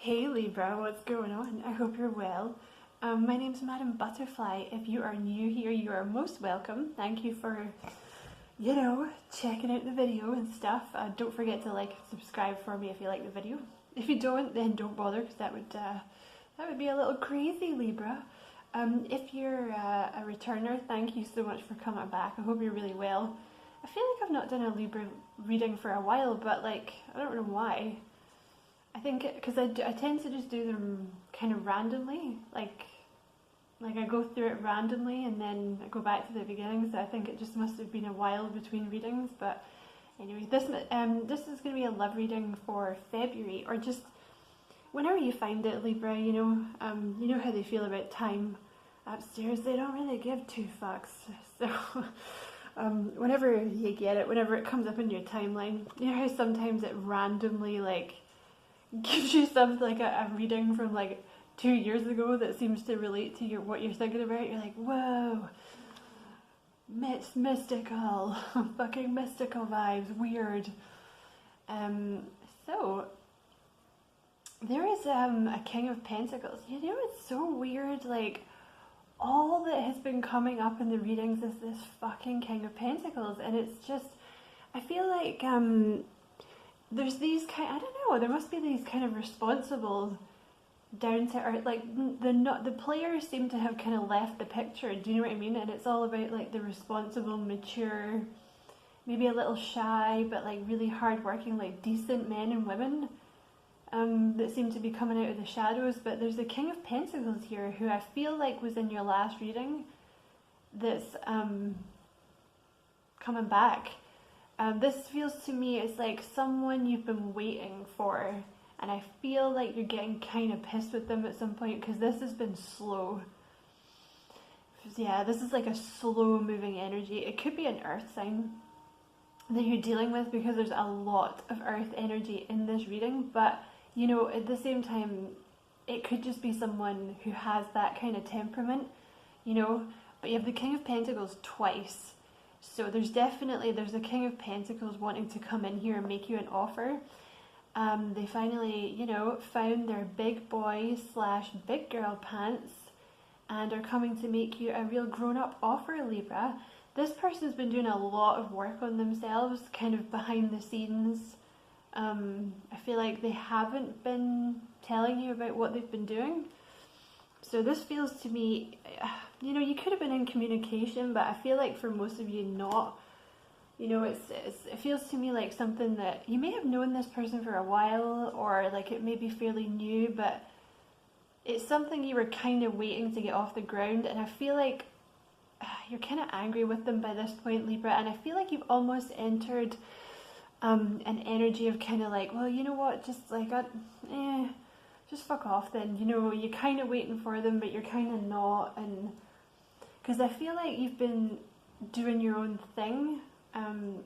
Hey Libra, what's going on? I hope you're well. My name's Madam Butterfly. If you are new here, you are most welcome. Thank you for, checking out the video and stuff. Don't forget to like and subscribe for me if you like the video. If you don't, then don't bother, because that would be a little crazy, Libra. If you're a returner, thank you so much for coming back. I hope you're really well. I feel like I've not done a Libra reading for a while, but I don't know why. I think because I tend to just do them kind of randomly, like I go through it randomly and then I go back to the beginning, so I think it just must have been a while between readings. But anyway, this is going to be a love reading for February, or just whenever you find it, Libra. You know how they feel about time upstairs. They don't really give two fucks. So whenever you get it, whenever it comes up in your timeline, you know how sometimes it randomly gives you something like a reading from 2 years ago that seems to relate to what you're thinking about. You're like, whoa, mystical, fucking mystical vibes, weird. So there is a King of Pentacles. It's so weird. All that has been coming up in the readings is this fucking King of Pentacles, and it's just, I feel like there's these I don't know, there must be these kind of responsible, down to earth, the players seem to have kind of left the picture, do you know what I mean? And it's all about the responsible, mature, maybe a little shy, but really hardworking, decent men and women that seem to be coming out of the shadows. But there's a King of Pentacles here who I feel was in your last reading that's coming back. This feels to me as someone you've been waiting for, and I feel like you're getting kind of pissed with them at some point, because this has been slow. Yeah, this is a slow moving energy. It could be an earth sign that you're dealing with, because there's a lot of earth energy in this reading, but at the same time it could just be someone who has that kind of temperament, but you have the King of Pentacles twice. So there's a King of Pentacles wanting to come in here and make you an offer. They finally, found their big boy / big girl pants and are coming to make you a real grown-up offer, Libra. This person's been doing a lot of work on themselves, kind of behind the scenes. I feel like they haven't been telling you about what they've been doing. So this feels to me, you could have been in communication, but I feel like for most of you not. It feels to me like something that you may have known this person for a while, or it may be fairly new, but it's something you were kind of waiting to get off the ground. And I feel like you're kind of angry with them by this point, Libra, and I feel like you've almost entered an energy of kind of well, you know what, just just fuck off then. You're kind of waiting for them, but you're kind of not. And because I feel like you've been doing your own thing. I'm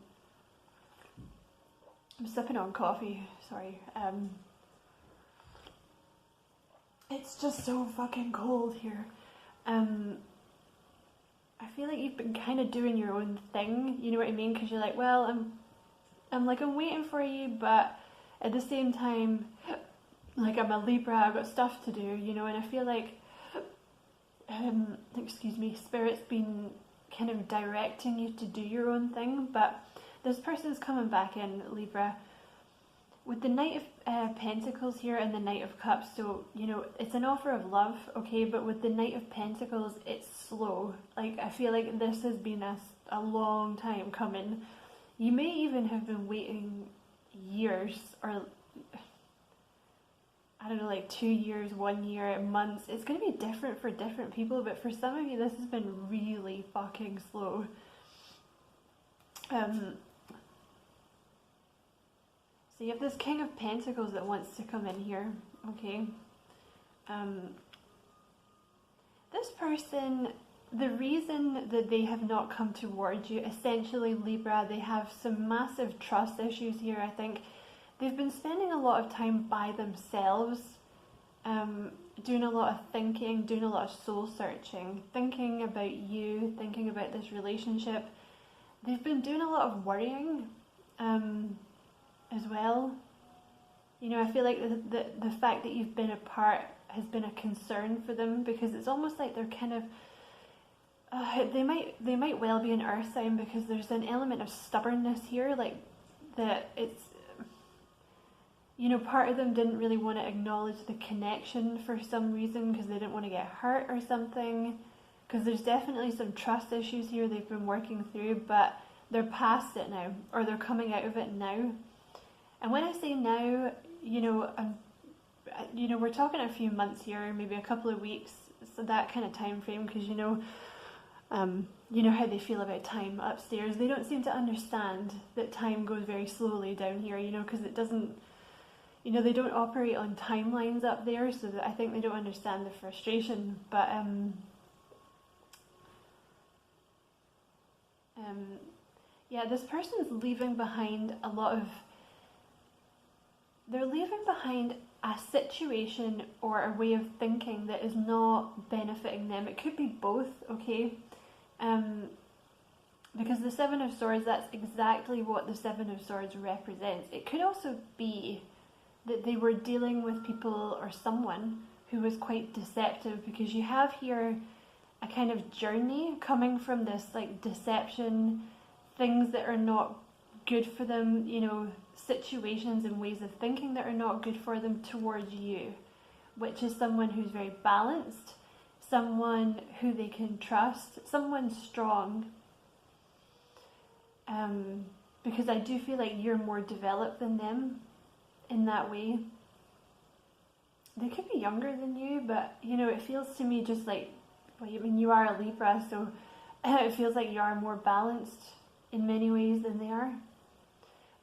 sipping on coffee, sorry. It's just so fucking cold here. I feel like you've been kind of doing your own thing, you know what I mean? Because you're well, I'm waiting for you, but at the same time, I'm a Libra, I've got stuff to do, and I feel Spirit's been kind of directing you to do your own thing. But this person's coming back in, Libra, with the Knight of Pentacles here and the Knight of Cups. So, it's an offer of love, okay, but with the Knight of Pentacles, it's slow. I feel like this has been a long time coming. You may even have been waiting years, or I don't know, 2 years, 1 year, months. It's going to be different for different people, but for some of you, this has been really fucking slow. So you have this King of Pentacles that wants to come in here, okay? This person, the reason that they have not come towards you, essentially, Libra, they have some massive trust issues here, I think. They've been spending a lot of time by themselves, doing a lot of thinking, doing a lot of soul searching, thinking about you, thinking about this relationship. They've been doing a lot of worrying as well. You know, I feel like the fact that you've been apart has been a concern for them, because it's almost like they're kind of, they might well be an earth sign, because there's an element of stubbornness here, like that it's, you know, part of them didn't really want to acknowledge the connection for some reason, because they didn't want to get hurt or something, because there's definitely some trust issues here they've been working through, but they're past it now, or they're coming out of it now. And when I say now, you know, we're talking a few months here, maybe a couple of weeks, so that kind of time frame, because you know how they feel about time upstairs. They don't seem to understand that time goes very slowly down here, you know, because it doesn't, you know, they don't operate on timelines up there, so that I think they don't understand the frustration. But yeah, this person's leaving behind a lot of, they're leaving behind a situation or a way of thinking that is not benefiting them. It could be both, okay? Because the Seven of Swords, that's exactly what the Seven of Swords represents. It could also be that they were dealing with people or someone who was quite deceptive, because you have here a kind of journey coming from this like deception, things that are not good for them, you know, situations and ways of thinking that are not good for them towards you, which is someone who's very balanced, someone who they can trust, someone strong. Because I do feel like you're more developed than them in that way. They could be younger than you, but you know, it feels to me just like, well, I mean, you are a Libra, so it feels like you are more balanced in many ways than they are.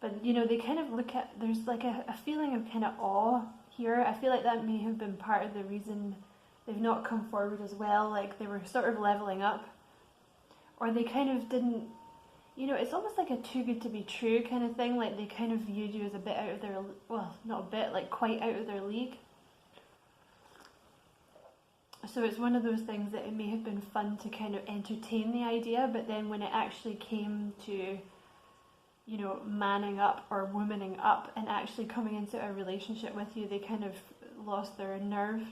But you know, they kind of look at, there's like a feeling of kind of awe here. I feel like that may have been part of the reason they've not come forward as well, like they were sort of leveling up, or they kind of didn't, you know, it's almost like a too good to be true kind of thing, like they kind of viewed you as a bit out of their, well, not a bit, like quite out of their league. So it's one of those things that it may have been fun to kind of entertain the idea, but then when it actually came to, you know, manning up or womaning up and actually coming into a relationship with you, they kind of lost their nerve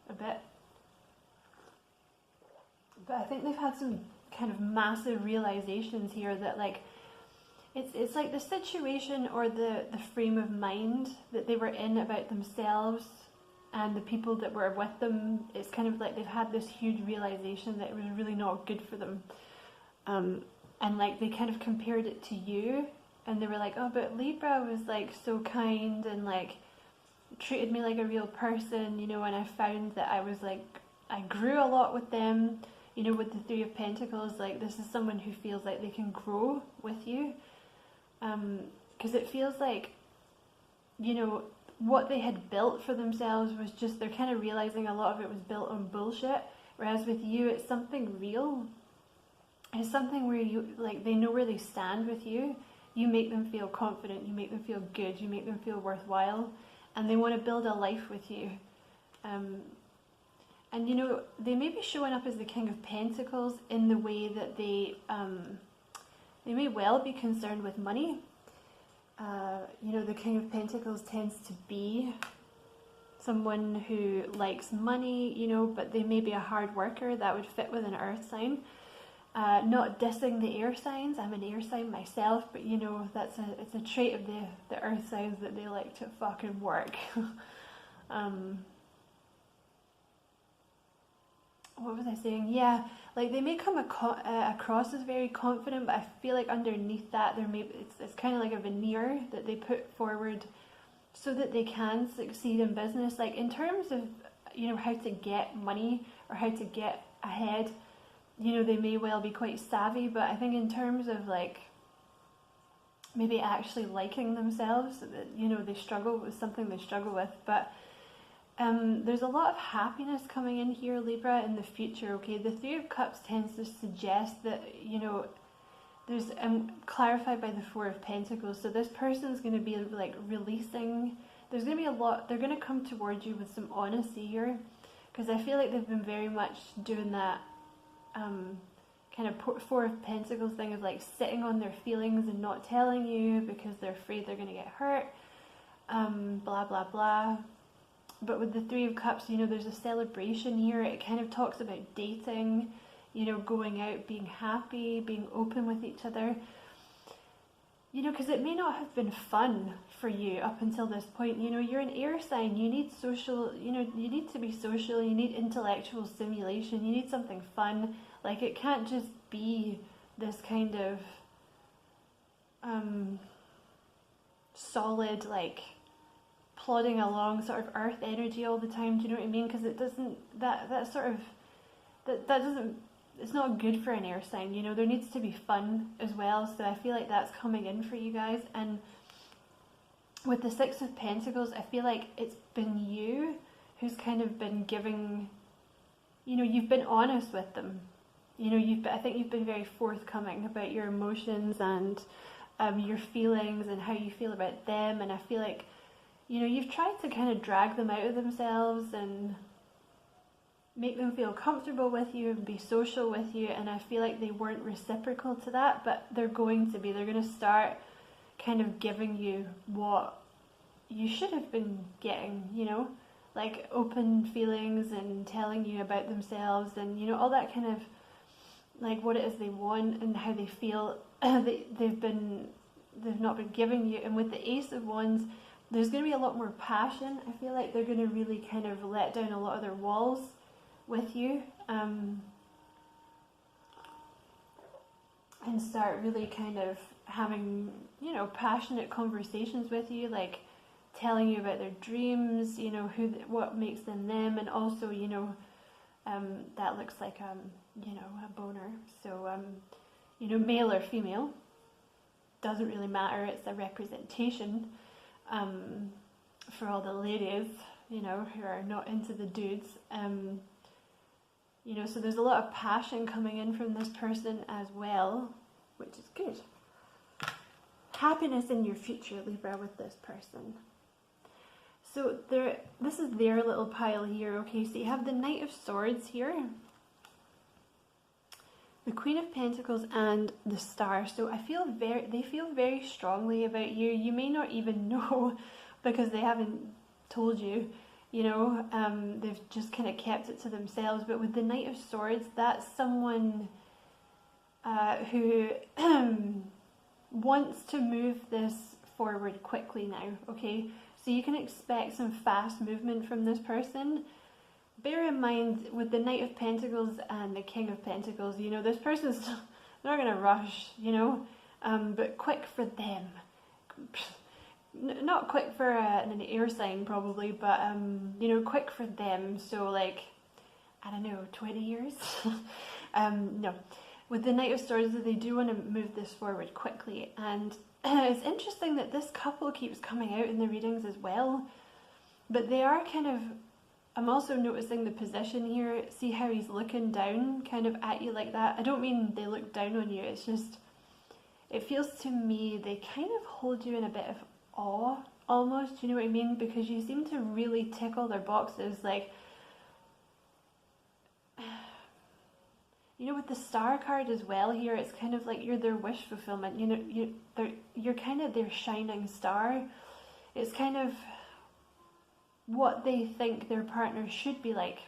a bit. But I think they've had some kind of massive realizations here that like, it's like the situation or the frame of mind that they were in about themselves and the people that were with them. It's kind of like they've had this huge realization that it was really not good for them. And like they kind of compared it to you, and they were like, oh, but Libra was like so kind and like treated me like a real person, you know, and I found that I was like, I grew a lot with them, you know, with the Three of Pentacles. Like this is someone who feels like they can grow with you, because it feels like, you know, what they had built for themselves was just, they're kind of realizing a lot of it was built on bullshit, whereas with you it's something real. It's something where you, like, they know where they stand with you. You make them feel confident, you make them feel good, you make them feel worthwhile, and they want to build a life with you. And you know, they may be showing up as the King of Pentacles in the way that they may well be concerned with money. You know, the King of Pentacles tends to be someone who likes money, you know, but they may be a hard worker. That would fit with an earth sign. Not dissing the air signs, I'm an air sign myself, but you know, it's a trait of the earth signs that they like to fucking work. What was I saying? Yeah, like they may come across as very confident, but I feel like underneath that it's kind of like a veneer that they put forward so that they can succeed in business. Like in terms of, you know, how to get money or how to get ahead, you know, they may well be quite savvy, but I think in terms of like maybe actually liking themselves, you know, they struggle with something they struggle with. But there's a lot of happiness coming in here, Libra, in the future, okay? The Three of Cups tends to suggest that, you know, there's, clarified by the Four of Pentacles, so this person's going to be like releasing, there's going to be a lot, they're going to come towards you with some honesty here, because I feel like they've been very much doing that kind of Four of Pentacles thing of like sitting on their feelings and not telling you because they're afraid they're going to get hurt. blah, blah, blah. But with the Three of Cups, you know, there's a celebration here. It kind of talks about dating, you know, going out, being happy, being open with each other. You know, because it may not have been fun for you up until this point. You know, you're an air sign. You need social, you know, you need to be social. You need intellectual stimulation. You need something fun. Like, it can't just be this kind of solid, like, plodding along sort of earth energy all the time. Do you know what I mean? Because it doesn't, that sort of, that doesn't, it's not good for an air sign, you know. There needs to be fun as well, so I feel like that's coming in for you guys. And with the Six of Pentacles, I feel like it's been you who's kind of been giving, you know, you've been honest with them. You know, I think you've been very forthcoming about your emotions and your feelings and how you feel about them. And I feel like, you know, you've tried to kind of drag them out of themselves and make them feel comfortable with you and be social with you, and I feel like they weren't reciprocal to that, but they're going to be. They're going to start kind of giving you what you should have been getting, you know, like open feelings and telling you about themselves and, you know, all that kind of, like, what it is they want and how they feel they've not been giving you. And with the Ace of Wands, there's going to be a lot more passion. I feel like they're going to really kind of let down a lot of their walls with you, and start really kind of having, you know, passionate conversations with you, like telling you about their dreams, you know, what makes them them, and also, you know, that looks like you know, a boner. So you know, male or female, doesn't really matter. It's a representation for all the ladies, you know, who are not into the dudes. You know, so there's a lot of passion coming in from this person as well, which is good. Happiness in your future, Libra, with this person. So this is their little pile here, okay? So you have the Knight of Swords here, the Queen of Pentacles, and the Star. So they feel very strongly about you. You may not even know because they haven't told you. You know, they've just kind of kept it to themselves. But with the Knight of Swords, that's someone who wants to move this forward quickly now, okay? So you can expect some fast movement from this person. Bear in mind, with the Knight of Pentacles and the King of Pentacles, you know, this person's not going to rush, you know, but quick for them. Not quick for an air sign probably, but you know, quick for them. So like, I don't know, 20 years? No. With the Knight of Swords, they do want to move this forward quickly. And it's interesting that this couple keeps coming out in the readings as well. But they are kind of, I'm also noticing the position here. See how he's looking down kind of at you like that? I don't mean they look down on you. It's just, it feels to me they kind of hold you in a bit of awe almost, you know what I mean? Because you seem to really tick all their boxes. Like, you know, with the Star card as well here, it's kind of like you're their wish fulfillment. You know, you're kind of their shining star. It's kind of what they think their partner should be like.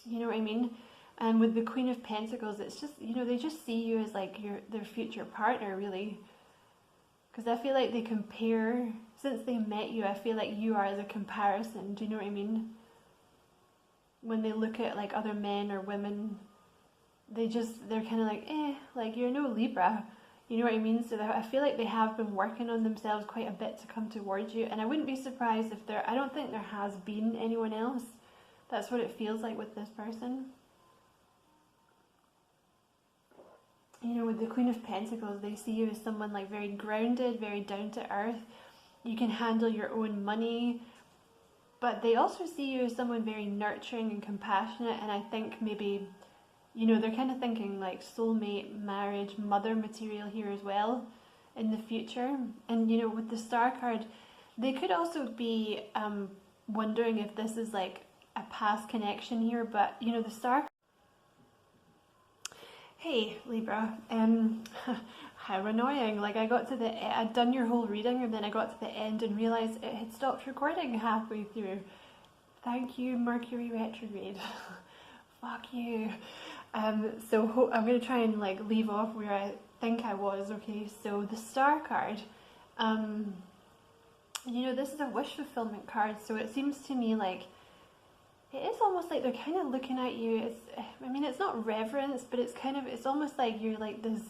You know what I mean? And with the Queen of Pentacles, it's just, you know, they just see you as like their future partner, really. Because I feel like they compare, since they met you, I feel like you are the comparison. Do you know what I mean? When they look at like other men or women, they're kind of like, like you're no Libra. You know what I mean? So I feel like they have been working on themselves quite a bit to come towards you. And I wouldn't be surprised if I don't think there has been anyone else. That's what it feels like with this person. You know, with the Queen of Pentacles, they see you as someone like very grounded, very down to earth. You can handle your own money. But they also see you as someone very nurturing and compassionate. And I think maybe, you know, they're kind of thinking like soulmate, marriage, mother material here as well in the future. And, you know, with the Star card, they could also be wondering if this is like a past connection here. But, you know, the Star... Hey, Libra. how annoying. Like, I got to I'd done your whole reading, and then I got to the end and realised it had stopped recording halfway through. Thank you, Mercury retrograde. Fuck you. So I'm going to try and like leave off where I think I was, okay? So the Star card, you know, this is a wish fulfillment card, so it seems to me like it is almost like they're kind of looking at you. I mean, it's not reverence, but it's almost like you're like this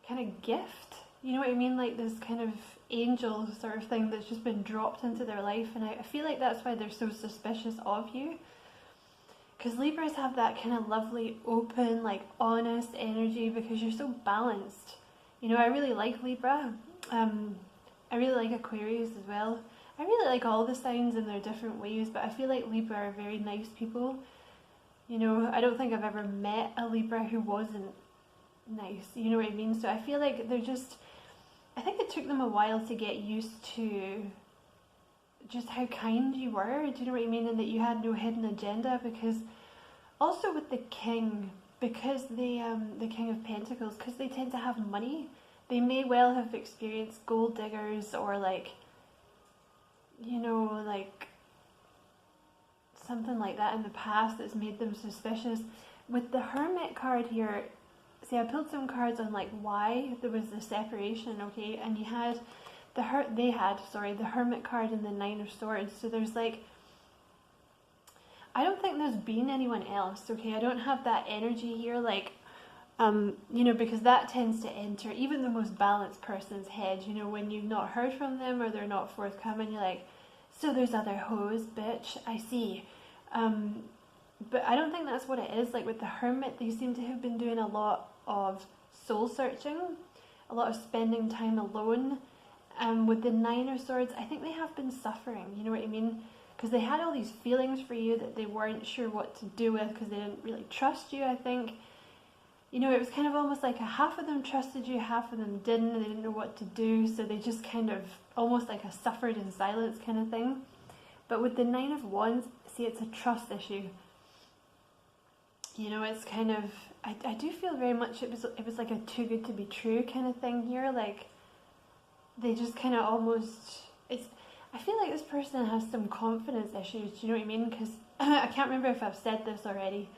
kind of gift, you know what I mean? Like this kind of angel sort of thing that's just been dropped into their life, and I feel like that's why they're so suspicious of you. Because Libras have that kind of lovely, open, like honest energy because you're so balanced. You know, I really like Libra. I really like Aquarius as well. I really like all the signs in their different ways, but I feel like Libra are very nice people. You know, I don't think I've ever met a Libra who wasn't nice, you know what I mean? So I feel like they're just, I think it took them a while to get used to just how kind you were, do you know what I mean? And that you had no hidden agenda, because also with the King, because the King of Pentacles, because they tend to have money, they may well have experienced gold diggers or like, you know, like something like that in the past that's made them suspicious. With the Hermit card here, see, I pulled some cards on like why there was the separation, okay, and you had the Hermit card and the Nine of Swords. So there's like, I don't think there's been anyone else, okay? I don't have that energy here, like, you know, because that tends to enter even the most balanced person's head, you know, when you've not heard from them or they're not forthcoming, you're like, so there's other hoes, bitch, I see. But I don't think that's what it is. Like with the Hermit, they seem to have been doing a lot of soul searching, a lot of spending time alone. With the Nine of Swords, I think they have been suffering, you know what I mean? Because they had all these feelings for you that they weren't sure what to do with because they didn't really trust you, I think. You know, it was kind of almost like half of them trusted you, half of them didn't, and they didn't know what to do, so they just kind of, almost like a suffered in silence kind of thing. But with the Nine of Wands, see, it's a trust issue. You know, it's kind of, I do feel very much it was like a too good to be true kind of thing here, like, they just kind of almost, I feel like this person has some confidence issues, do you know what I mean? Because I can't remember if I've said this already,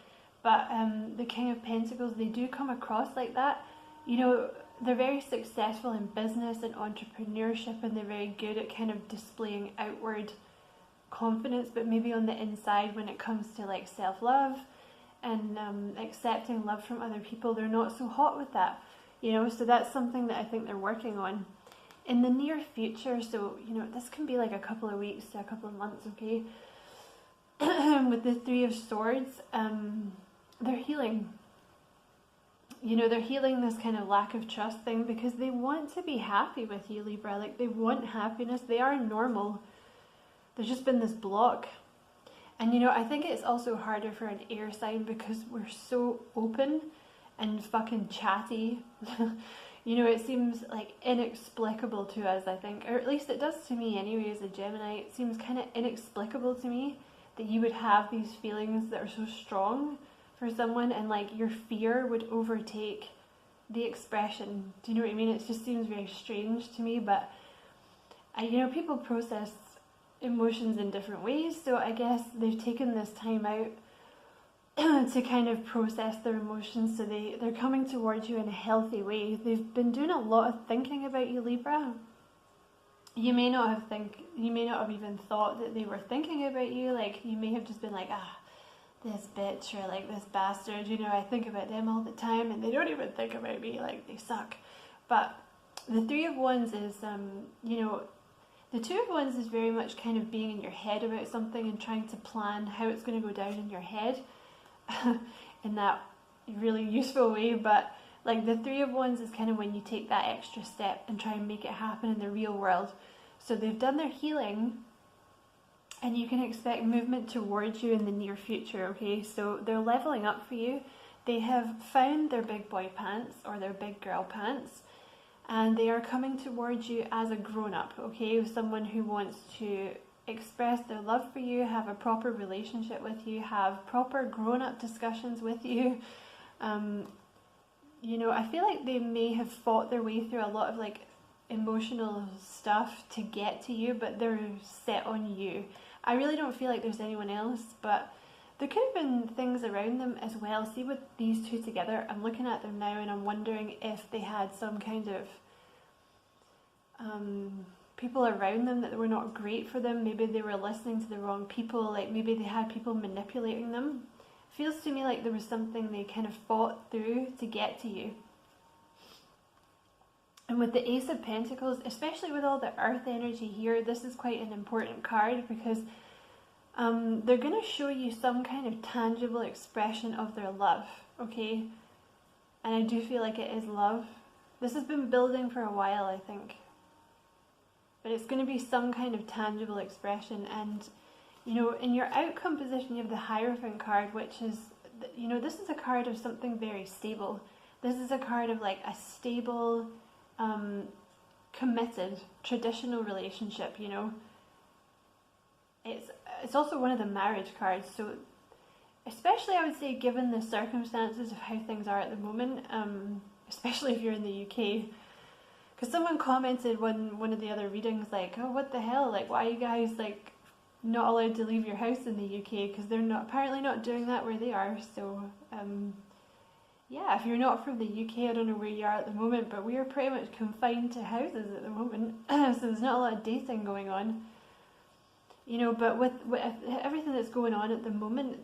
but the King of Pentacles, they do come across like that. You know, they're very successful in business and entrepreneurship, and they're very good at kind of displaying outward confidence, but maybe on the inside when it comes to like self-love and accepting love from other people, they're not so hot with that, you know, so that's something that I think they're working on. In the near future, so, you know, this can be like a couple of weeks to a couple of months, okay? With the Three of Swords, they're healing. You know, they're healing this kind of lack of trust thing because they want to be happy with you, Libra. Like, they want happiness. They are normal. There's just been this block. And, you know, I think it's also harder for an air sign because we're so open and fucking chatty. You know, it seems like inexplicable to us, I think, or at least it does to me anyway as a Gemini. It seems kind of inexplicable to me that you would have these feelings that are so strong for someone, and like your fear would overtake the expression. Do you know what I mean? It just seems very strange to me, but you know, people process emotions in different ways, so I guess they've taken this time out to kind of process their emotions, so they're coming towards you in a healthy way. They've been doing a lot of thinking about you, Libra. You may not have even thought that they were thinking about you. Like, you may have just been like, this bitch, or like this bastard, you know, I think about them all the time and they don't even think about me, like they suck. But the Three of Wands is, you know, the Two of Wands is very much kind of being in your head about something and trying to plan how it's going to go down in your head in that really useful way. But like the Three of Wands is kind of when you take that extra step and try and make it happen in the real world. So they've done their healing, and you can expect movement towards you in the near future, okay? So they're leveling up for you. They have found their big boy pants or their big girl pants, and they are coming towards you as a grown-up, okay? Someone who wants to express their love for you, have a proper relationship with you, have proper grown-up discussions with you. you know, I feel like they may have fought their way through a lot of like emotional stuff to get to you, but they're set on you. I really don't feel like there's anyone else, but there could have been things around them as well. See, with these two together, I'm looking at them now and I'm wondering if they had some kind of people around them that were not great for them. Maybe they were listening to the wrong people, like maybe they had people manipulating them. Feels to me like there was something they kind of fought through to get to you. And with the Ace of Pentacles, especially with all the earth energy here, this is quite an important card because they're going to show you some kind of tangible expression of their love, okay? And I do feel like it is love. This has been building for a while, I think. But it's going to be some kind of tangible expression. And, you know, in your outcome position, you have the Hierophant card, which is, you know, this is a card of something very stable. This is a card of like a stable, committed, traditional relationship, you know. It's also one of the marriage cards, so especially I would say given the circumstances of how things are at the moment, especially if you're in the UK, because someone commented one of the other readings like, oh, what the hell, like why are you guys like not allowed to leave your house in the UK, because they're not apparently not doing that where they are. So yeah, if you're not from the UK, I don't know where you are at the moment, but we are pretty much confined to houses at the moment, so there's not a lot of dating going on. You know, but with everything that's going on at the moment,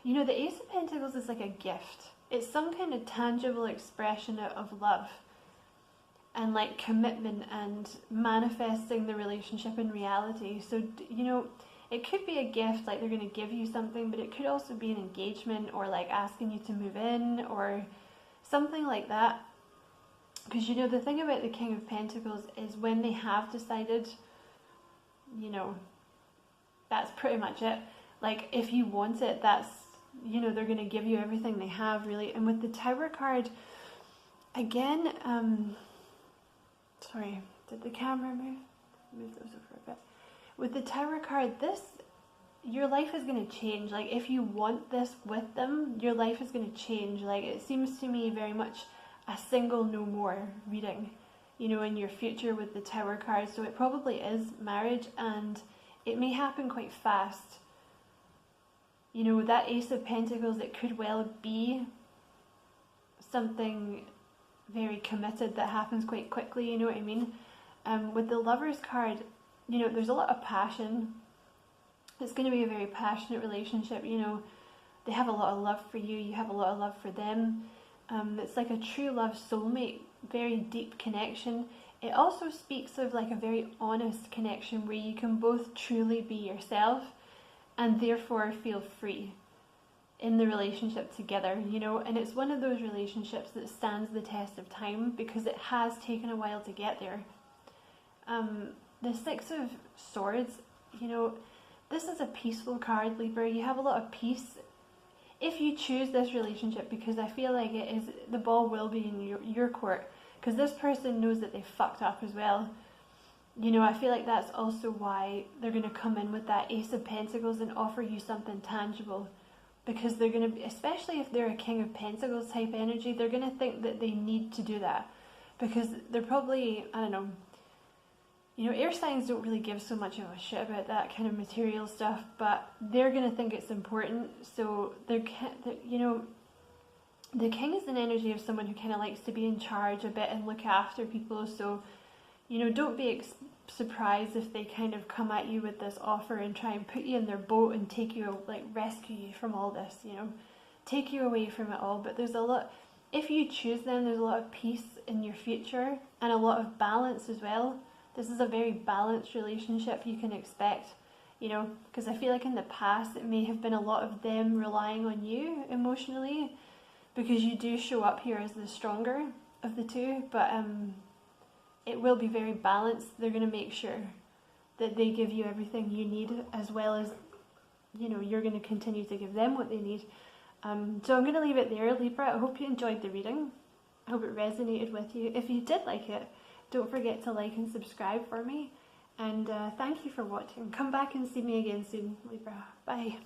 you know, the Ace of Pentacles is like a gift. It's some kind of tangible expression of love and like commitment and manifesting the relationship in reality. So, you know, it could be a gift, like they're going to give you something, but it could also be an engagement or like asking you to move in or something like that. Because, you know, the thing about the King of Pentacles is when they have decided, you know, that's pretty much it. Like, if you want it, that's, you know, they're going to give you everything they have, really. And with the Tower card, again, sorry, did the camera move? Move those over a bit. With the Tower card, your life is going to change. Like, if you want this with them, your life is going to change. Like, it seems to me very much a single no more reading, you know, in your future with the Tower card. So it probably is marriage, and it may happen quite fast. You know, with that Ace of Pentacles, it could well be something very committed that happens quite quickly, you know what I mean? With the Lovers card, you know, there's a lot of passion. It's going to be a very passionate relationship, you know. They have a lot of love for you, you have a lot of love for them. It's like a true love soulmate, very deep connection. It also speaks of like a very honest connection where you can both truly be yourself and therefore feel free in the relationship together, you know. And it's one of those relationships that stands the test of time because it has taken a while to get there. The Six of Swords, you know, this is a peaceful card, Libra. You have a lot of peace if you choose this relationship, because I feel like it is, the ball will be in your court. Because this person knows that they fucked up as well. You know, I feel like that's also why they're going to come in with that Ace of Pentacles and offer you something tangible. Because they're going to be, especially if they're a King of Pentacles type energy, they're going to think that they need to do that. Because they're probably, I don't know, you know, air signs don't really give so much of a shit about that kind of material stuff, but they're going to think it's important. So they're you know, the King is an energy of someone who kind of likes to be in charge a bit and look after people. So, you know, don't be surprised if they kind of come at you with this offer and try and put you in their boat and take you, like, rescue you from all this, you know, take you away from it all. But there's a lot, if you choose them, there's a lot of peace in your future and a lot of balance as well. This is a very balanced relationship you can expect, you know, because I feel like in the past it may have been a lot of them relying on you emotionally, because you do show up here as the stronger of the two, but it will be very balanced. They're going to make sure that they give you everything you need, as well as, you know, you're going to continue to give them what they need. So I'm going to leave it there, Libra. I hope you enjoyed the reading. I hope it resonated with you. If you did like it, don't forget to like and subscribe for me. And thank you for watching. Come back and see me again soon, Libra. Bye.